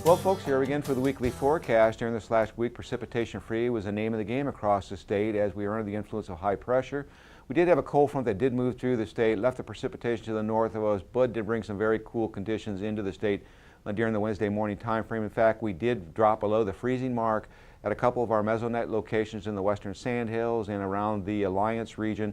Well, folks, here again for the weekly forecast. During this last week, precipitation free was the name of the game across the state as we are under the influence of high pressure. We did have a cold front that did move through the state, left the precipitation to the north of us, but did bring some very cool conditions into the state during the Wednesday morning time frame. In fact, we did drop below the freezing mark at a couple of our mesonet locations in the western Sandhills and around the Alliance region.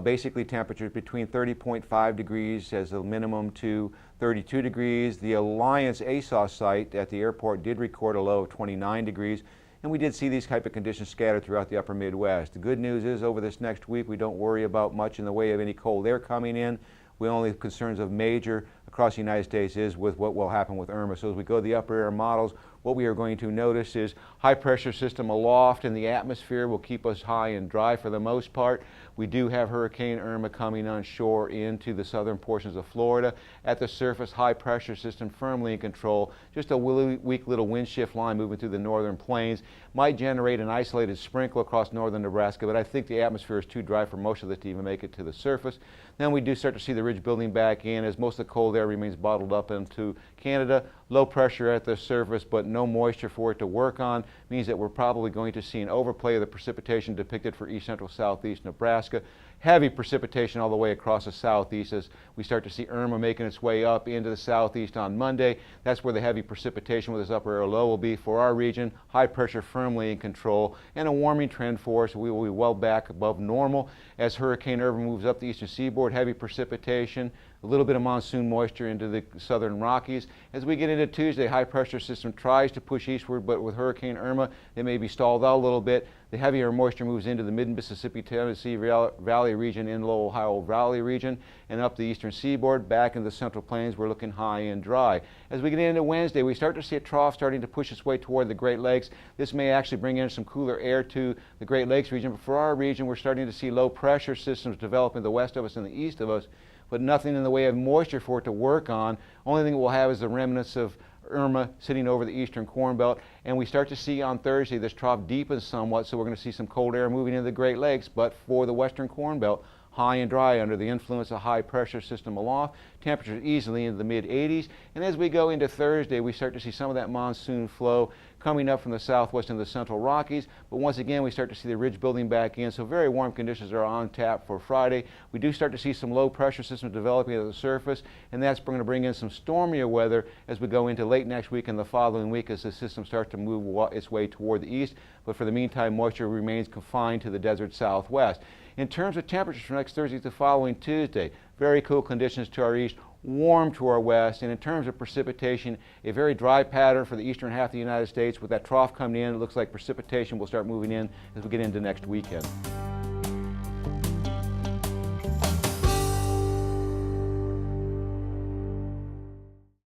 Basically temperatures between 30.5 degrees as the minimum to 32 degrees. The Alliance ASOS site at the airport did record a low of 29 degrees. And we did see these type of conditions scattered throughout the upper Midwest. The good news is over this next week we don't worry about much in the way of any cold air coming in. We only have concerns of major across the United States is with what will happen with Irma. So as we go to the upper air models, what we are going to notice is high pressure system aloft in the atmosphere will keep us high and dry for the most part. We do have Hurricane Irma coming on shore into the southern portions of Florida. At the surface, high pressure system firmly in control. Just a weak little wind shift line moving through the northern plains. Might generate an isolated sprinkle across northern Nebraska, but I think the atmosphere is too dry for most of it to even make it to the surface. Then we do start to see the ridge building back in as most of the cold air remains bottled up into Canada. Low pressure at the surface, but no moisture for it to work on, means that we're probably going to see an overplay of the precipitation depicted for east central southeast Nebraska. Heavy precipitation all the way across the southeast as we start to see Irma making its way up into the southeast on Monday. That's where the heavy precipitation with this upper air low will be for our region. High pressure firmly in control and a warming trend for us. We will be well back above normal as Hurricane Irma moves up the eastern seaboard. Heavy precipitation, a little bit of monsoon moisture into the southern Rockies. As we get into Tuesday, high pressure system tries to push eastward, but with Hurricane Irma, they may be stalled out a little bit. The heavier moisture moves into the mid-Mississippi, Tennessee Valley region, in low Ohio Valley region, and up the eastern seaboard. Back in the central plains, we're looking high and dry. As we get into Wednesday, we start to see a trough starting to push its way toward the Great Lakes. This may actually bring in some cooler air to the Great Lakes region, but for our region, we're starting to see low pressure systems develop in the west of us and the east of us, but nothing in the way of moisture for it to work on. Only thing we'll have is the remnants of Irma sitting over the eastern Corn Belt, and we start to see on Thursday this trough deepens somewhat, so we're going to see some cold air moving into the Great Lakes, but for the western Corn Belt, high and dry under the influence of high pressure system aloft. Temperatures easily into the mid-80s, and as we go into Thursday, we start to see some of that monsoon flow coming up from the southwest into the central Rockies, but once again we start to see the ridge building back in, so very warm conditions are on tap for Friday. We do start to see some low pressure systems developing at the surface, and that's going to bring in some stormier weather as we go into late next week and the following week as the system starts to move its way toward the east, but for the meantime moisture remains confined to the desert southwest. In terms of temperatures for next Thursday to the following Tuesday, very cool conditions to our east, warm to our west, and in terms of precipitation, a very dry pattern for the eastern half of the United States. With that trough coming in, it looks like precipitation will start moving in as we get into next weekend.